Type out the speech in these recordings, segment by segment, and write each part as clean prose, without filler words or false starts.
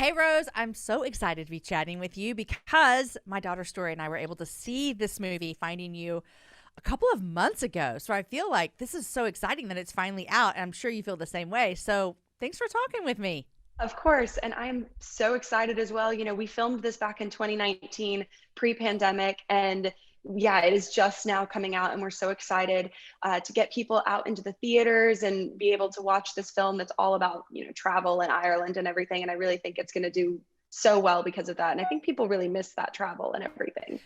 Hey, Rose, I'm so excited to be chatting with you because my daughter Story and I were able to see this movie, Finding You, a couple of months ago. So I feel like this is so exciting that it's finally out. And I'm sure you feel the same way. So thanks for talking with me. Of course, and I'm so excited as well. We filmed this back in 2019, pre-pandemic, and yeah, it is just now coming out, and we're so excited to get people out into the theaters and be able to watch this film that's all about, travel and Ireland and everything. And I really think it's going to do so well because of that. And I think people really miss that travel and everything.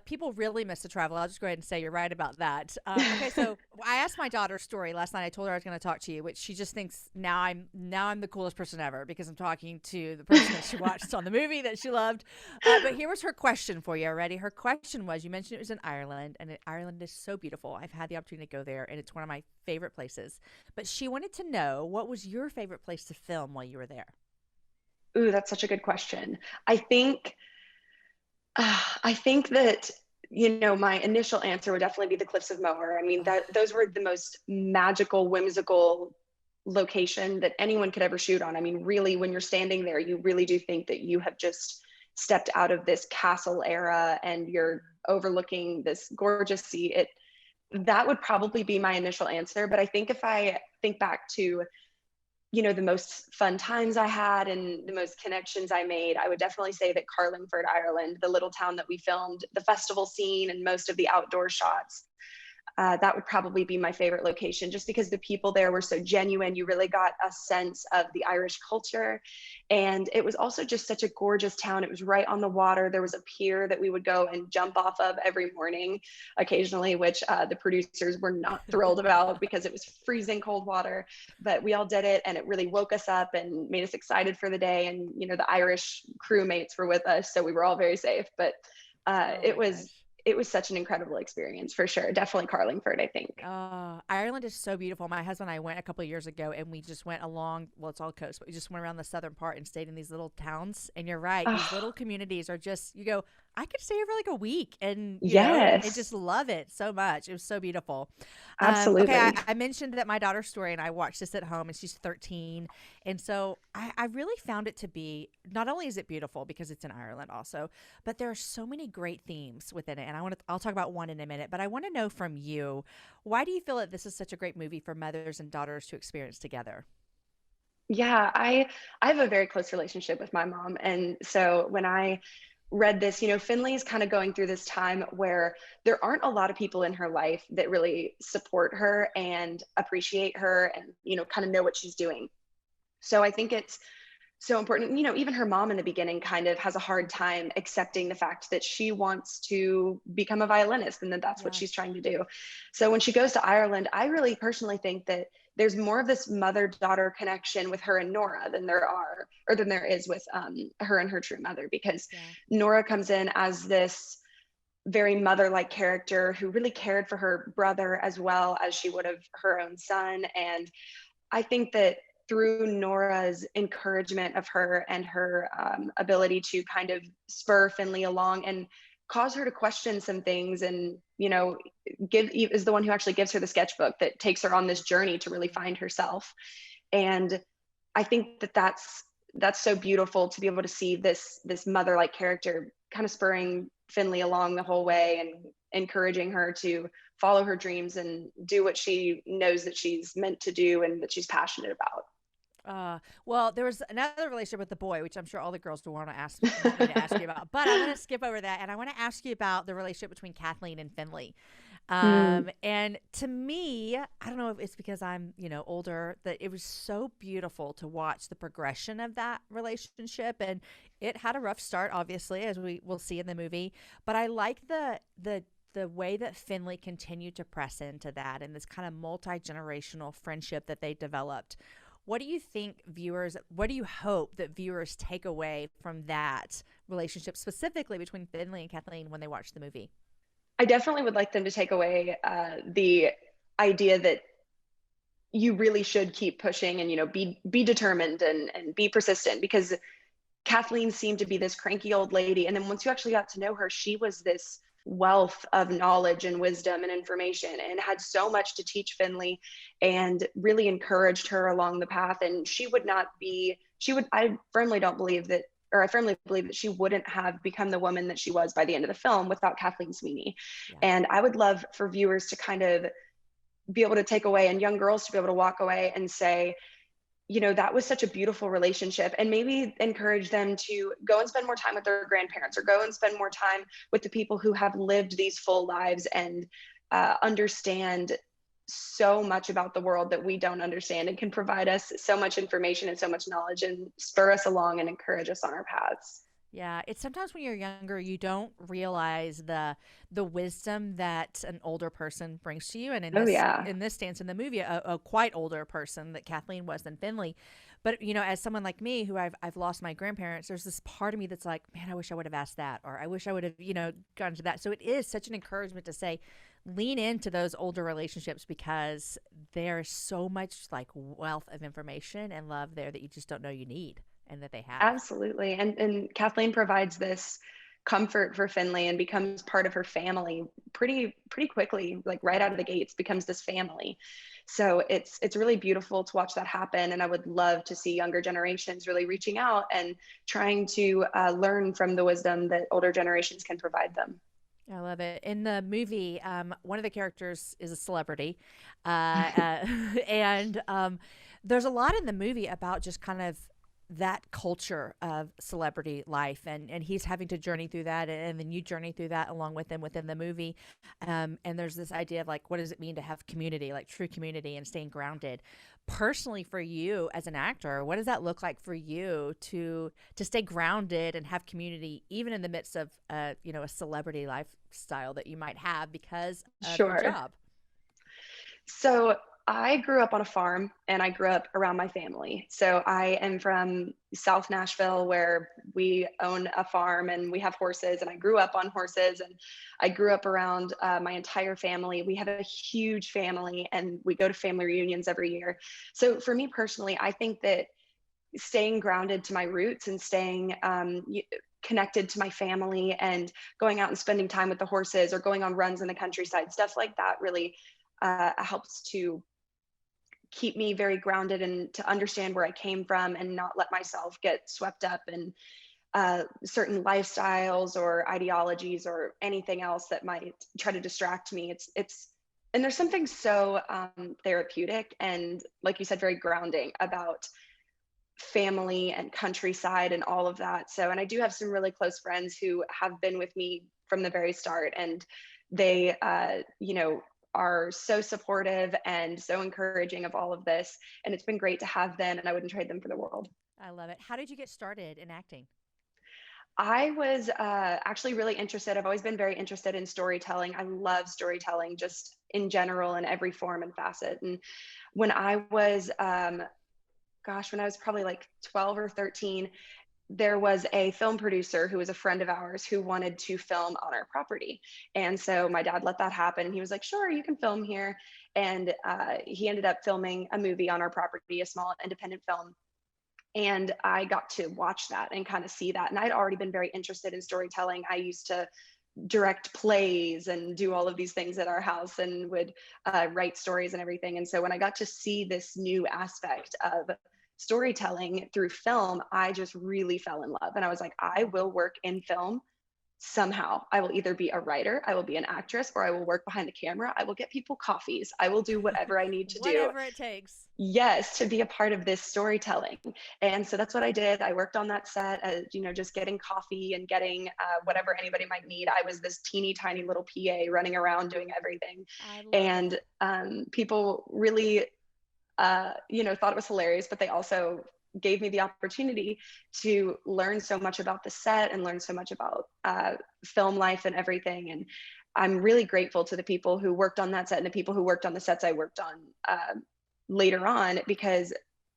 People really miss the travel. I'll just go ahead and say you're right about that. Okay, so I asked my daughter Story last night. I told her I was going to talk to you, which she just thinks now I'm the coolest person ever because I'm talking to the person that she watched on the movie that she loved. But here was her question for you. Ready? Her question was: you mentioned it was in Ireland, and Ireland is so beautiful. I've had the opportunity to go there, and it's one of my favorite places. But she wanted to know, what was your favorite place to film while you were there? Ooh, that's such a good question. I think I think that my initial answer would definitely be the Cliffs of Moher. I mean, Oh, that those were the most magical, whimsical location that anyone could ever shoot on. I mean, really, when you're standing there, you really do think that you have just stepped out of this castle era and you're overlooking this gorgeous sea. It That would probably be my initial answer. But I think if I think back to the most fun times I had and the most connections I made, I would definitely say that Carlingford, Ireland, the little town that we filmed the festival scene and most of the outdoor shots, that would probably be my favorite location just because the people there were so genuine. You really got a sense of the Irish culture. And it was also just such a gorgeous town. It was right on the water. There was a pier that we would go and jump off of every morning, occasionally, which the producers were not thrilled about because it was freezing cold water. But we all did it, and it really woke us up and made us excited for the day. And, the Irish crewmates were with us, so we were all very safe. But uh, oh it my was gosh. it was such an incredible experience for sure. Definitely Carlingford, I think. Ireland is so beautiful. My husband and I went a couple of years ago, and we just went along. Well, it's all coast, but we just went around the southern part and stayed in these little towns. And you're right; these Oh, little communities are just, you go. I could stay here for like a week, and and yes, just love it so much. It was so beautiful. Okay, I, absolutely. I mentioned that my daughter's Story, and I watched this at home, and she's 13, and so I really found it to be, not only is it beautiful because it's in Ireland, also, but there are so many great themes within it. And I'll talk about one in a minute, but I want to know from you, why do you feel that this is such a great movie for mothers and daughters to experience together? Yeah, I have a very close relationship with my mom, and so when I read this, Finley is kind of going through this time where there aren't a lot of people in her life that really support her and appreciate her and kind of know what she's doing. So I think it's so important. Even her mom in the beginning kind of has a hard time accepting the fact that she wants to become a violinist and that that's what she's Yes. trying to do. So when she goes to Ireland, I really personally think that there's more of this mother-daughter connection with her and Nora than there is with her and her true mother, because Yeah. Nora comes in as this very mother-like character who really cared for her brother as well as she would have her own son. And I think that through Nora's encouragement of her and her ability to kind of spur Finley along and cause her to question some things, and give is the one who actually gives her the sketchbook that takes her on this journey to really find herself. And I think that that's so beautiful to be able to see this mother like character kind of spurring Finley along the whole way and encouraging her to follow her dreams and do what she knows that she's meant to do and that she's passionate Well, there was another relationship with the boy, which I'm sure all the girls will want me to ask you about. about. But I want to skip over that, and I want to ask you about the relationship between Kathleen and Finley. Mm, And to me, I don't know if it's because I'm, older, that it was so beautiful to watch the progression of that relationship. And it had a rough start, obviously, as we will see in the movie. But I like the way that Finley continued to press into that and this kind of multi-generational friendship that they developed. What do you hope that viewers take away from that relationship, specifically between Finley and Kathleen, when they watch the movie? I definitely would like them to take away the idea that you really should keep pushing and be determined and be persistent, because Kathleen seemed to be this cranky old lady. And then once you actually got to know her, she was this wealth of knowledge and wisdom and information and had so much to teach Finley and really encouraged her along the path. And she would not be I firmly don't believe that, or I firmly believe that she wouldn't have become the woman that she was by the end of the film without Kathleen Sweeney. Yeah. And I would love for viewers to kind of be able to take away, and young girls to be able to walk away and say, that was such a beautiful relationship, and maybe encourage them to go and spend more time with their grandparents, or go and spend more time with the people who have lived these full lives and understand so much about the world that we don't understand, and can provide us so much information and so much knowledge and spur us along and encourage us on our paths. Yeah, it's sometimes when you're younger, you don't realize the wisdom that an older person brings to you. And Oh yeah. in this stance in the movie, a quite older person that Kathleen was than Finley. But as someone like me who I've lost my grandparents, there's this part of me that's like, man, I wish I would have asked that, or I wish I would have gone to that. So it is such an encouragement to say, lean into those older relationships, because there's so much like wealth of information and love there that you just don't know you need and that they have. Absolutely. And Kathleen provides this comfort for Finley and becomes part of her family pretty quickly, like right out of the gates, becomes this family. So it's really beautiful to watch that happen. And I would love to see younger generations really reaching out and trying to learn from the wisdom that older generations can provide them. I love it. In the movie, one of the characters is a celebrity, and there's a lot in the movie about just kind of that culture of celebrity life, and he's having to journey through that, and then you journey through that along with him within the movie. And there's this idea of like, what does it mean to have community, like true community, and staying grounded? Personally, for you as an actor, what does that look like for you to stay grounded and have community, even in the midst of a celebrity lifestyle that you might have because of your Sure. job? So I grew up on a farm, and I grew up around my family. So I am from South Nashville, where we own a farm and we have horses, and I grew up on horses, and I grew up around my entire family. We have a huge family, and we go to family reunions every year. So for me personally, I think that staying grounded to my roots and staying connected to my family and going out and spending time with the horses or going on runs in the countryside, stuff like that really helps to keep me very grounded and to understand where I came from and not let myself get swept up in certain lifestyles or ideologies or anything else that might try to distract me. And there's something so therapeutic and, like you said, very grounding about family and countryside and all of that. So, and I do have some really close friends who have been with me from the very start, and they, are so supportive and so encouraging of all of this. And it's been great to have them, and I wouldn't trade them for the world. I love it. How did you get started in acting? I was actually really interested. I've always been very interested in storytelling. I love storytelling just in general in every form and facet. And when I was, when I was probably like 12 or 13, there was a film producer who was a friend of ours who wanted to film on our property. And so my dad let that happen. He was like, sure, you can film here. And he ended up filming a movie on our property, a small independent film. And I got to watch that and kind of see that. And I'd already been very interested in storytelling. I used to direct plays and do all of these things at our house and would write stories and everything. And so when I got to see this new aspect of storytelling through film, I just really fell in love. And I was like, I will work in film somehow. I will either be a writer, I will be an actress, or I will work behind the camera. I will get people coffees. I will do whatever I need to do. Whatever it takes. Yes, to be a part of this storytelling. And so that's what I did. I worked on that set, just getting coffee and getting whatever anybody might need. I was this teeny tiny little PA running around doing everything. I love And it. people really thought it was hilarious, but they also gave me the opportunity to learn so much about the set and learn so much about film life and everything. And I'm really grateful to the people who worked on that set and the people who worked on the sets I worked on later on, because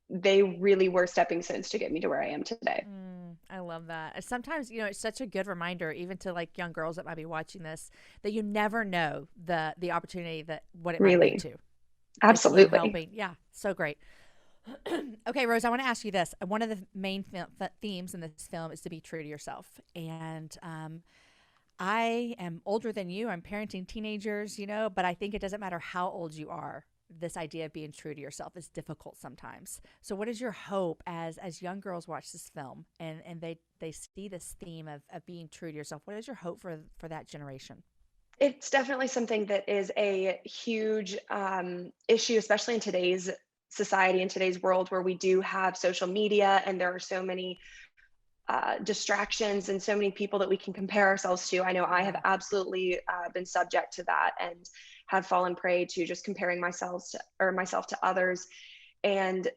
they really were stepping stones to get me to where I am today. I love that. Sometimes, it's such a good reminder, even to like young girls that might be watching this, that you never know the opportunity that what it might lead Really. to. Absolutely. Helping. Yeah. So great. Okay, Rose, I want to ask you this. One of the main themes in this film is to be true to yourself. And I am older than you. I'm parenting teenagers, but I think it doesn't matter how old you are. this idea of being true to yourself is difficult sometimes. So what is your hope as young girls watch this film and they see this theme of being true to yourself? What is your hope for that generation? It's definitely something that is a huge issue, especially in today's society, in today's world, where we do have social media and there are so many distractions and so many people that we can compare ourselves to. I know I have Yeah. absolutely been subject to that and have fallen prey to just comparing myself to others. And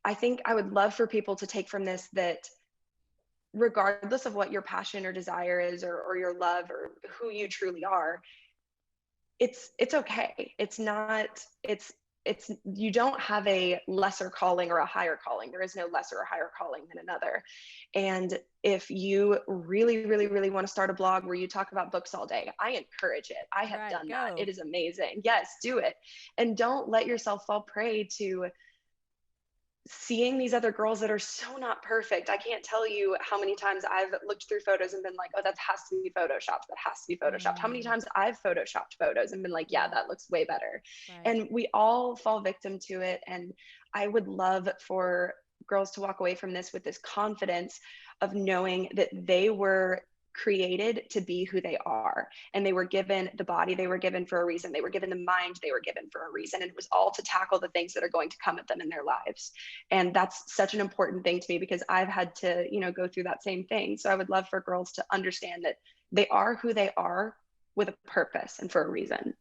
I think I would love for people to take from this that regardless of what your passion or desire is, or your love, or who you truly are, it's okay. It's not, it's you don't have a lesser calling or a higher calling. There is no lesser or higher calling than another. And if you really, really, really want to start a blog where you talk about books all day, I encourage it. I have Right. done that. Go. It is amazing. Yes, do it. And don't let yourself fall prey to seeing these other girls that are so not perfect. I can't tell you how many times I've looked through photos and been like, oh, that has to be photoshopped. That has to be photoshopped. How many Mm, times I've photoshopped photos and been like, yeah, yeah. that looks way better. Right. And we all fall victim to it. And I would love for girls to walk away from this with this confidence of knowing that they were created to be who they are, and they were given the body they were given for a reason, they were given the mind they were given for a reason, and it was all to tackle the things that are going to come at them in their lives. And that's such an important thing to me because I've had to, go through that same thing. So I would love for girls to understand that they are who they are with a purpose and for a reason.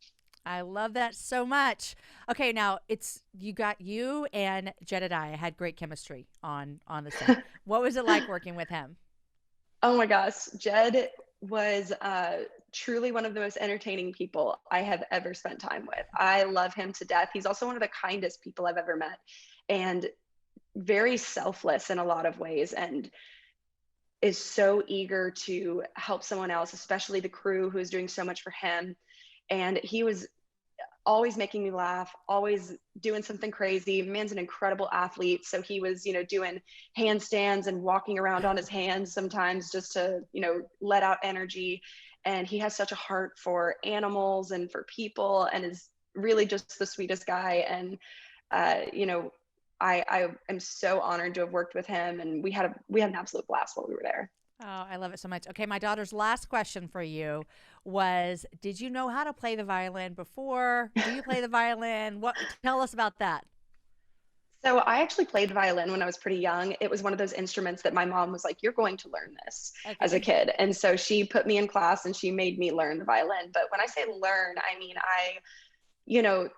I love that so much. Okay, now it's you and Jedediah had great chemistry on the set. What was it like working with him? Oh my gosh, Jed was truly one of the most entertaining people I have ever spent time with. I love him to death. He's also one of the kindest people I've ever met, and very selfless in a lot of ways, and is so eager to help someone else, especially the crew who is doing so much for him. And he was always making me laugh, always doing something crazy. Man's an incredible athlete. So he was, doing handstands and walking around on his hands sometimes just to, let out energy. And he has such a heart for animals and for people, and is really just the sweetest guy. And, uh, you know, I am so honored to have worked with him, and we had an absolute blast while we were there. Oh, I love it so much. Okay, my daughter's last question for you was, did you know how to play the violin before? Do you play the violin? What tell us about that? So I actually played violin when I was pretty young. It was one of those instruments that my mom was like, "You're going to learn this," as a Okay. kid. And so she put me in class and she made me learn the violin. But when I say learn, I mean you know,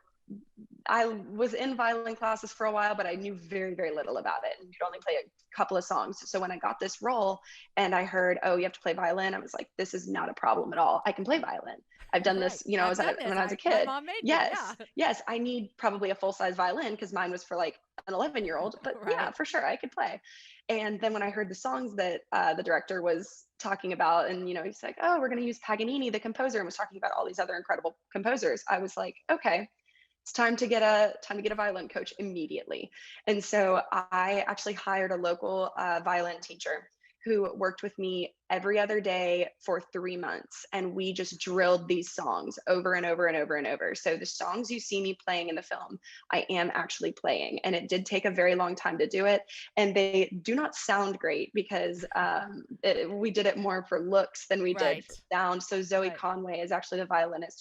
I was in violin classes for a while, but I knew very, very little about it and could only play a couple of songs. So when I got this role and I heard, oh, you have to play violin, I was like, this is not a problem at all. I can play violin. I've done Right. this, I've done this. when I was a My kid. mom made me. Yes, Yeah. yes, I need probably a full size violin because mine was for like an 11-year-old, but yeah, Right. for sure, I could play. And then when I heard the songs that the director was talking about, and he's like, oh, we're going to use Paganini, the composer, and was talking about all these other incredible composers, I was like, okay, it's time to get a violin coach immediately. And so I actually hired a local violin teacher who worked with me every other day for 3 months, and we just drilled these songs over and over and over and over. So the songs you see me playing in the film, I am actually playing, and it did take a very long time to do it, and they do not sound great because we did it more for looks than we did Right. for sound. So Zoe Right. Conway is actually the violinist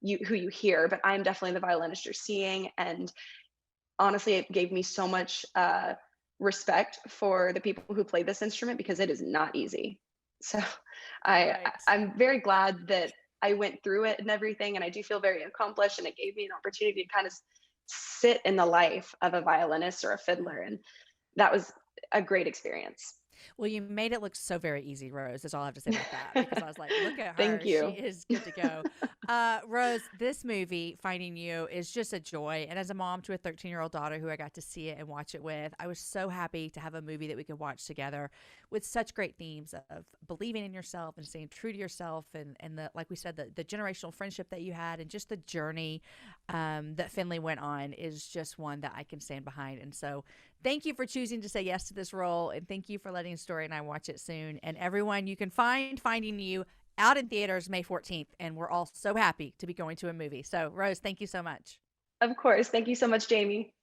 who you hear, but I'm definitely the violinist you're seeing. And honestly, it gave me so much respect for the people who play this instrument because it is not easy. So I Right. I'm very glad that I went through it and everything, and I do feel very accomplished. And it gave me an opportunity to kind of sit in the life of a violinist or a fiddler, and that was a great experience. Well, you made it look so very easy, Rose. That's all I have to say about that because I was like, look at Thank her. She you. is good to go. Rose, this movie, Finding You, is just a joy. And as a mom to a 13-year-old daughter who I got to see it and watch it with, I was so happy to have a movie that we could watch together with such great themes of believing in yourself and staying true to yourself. And like we said, the generational friendship that you had and just the journey that Finley went on is just one that I can stand behind. And so thank you for choosing to say yes to this role. And thank you for letting Story and I watch it soon. And everyone, you can find Finding You out in theaters May 14th. And we're all so happy to be going to a movie. So, Rose, thank you so much. Of course. Thank you so much, Jamie.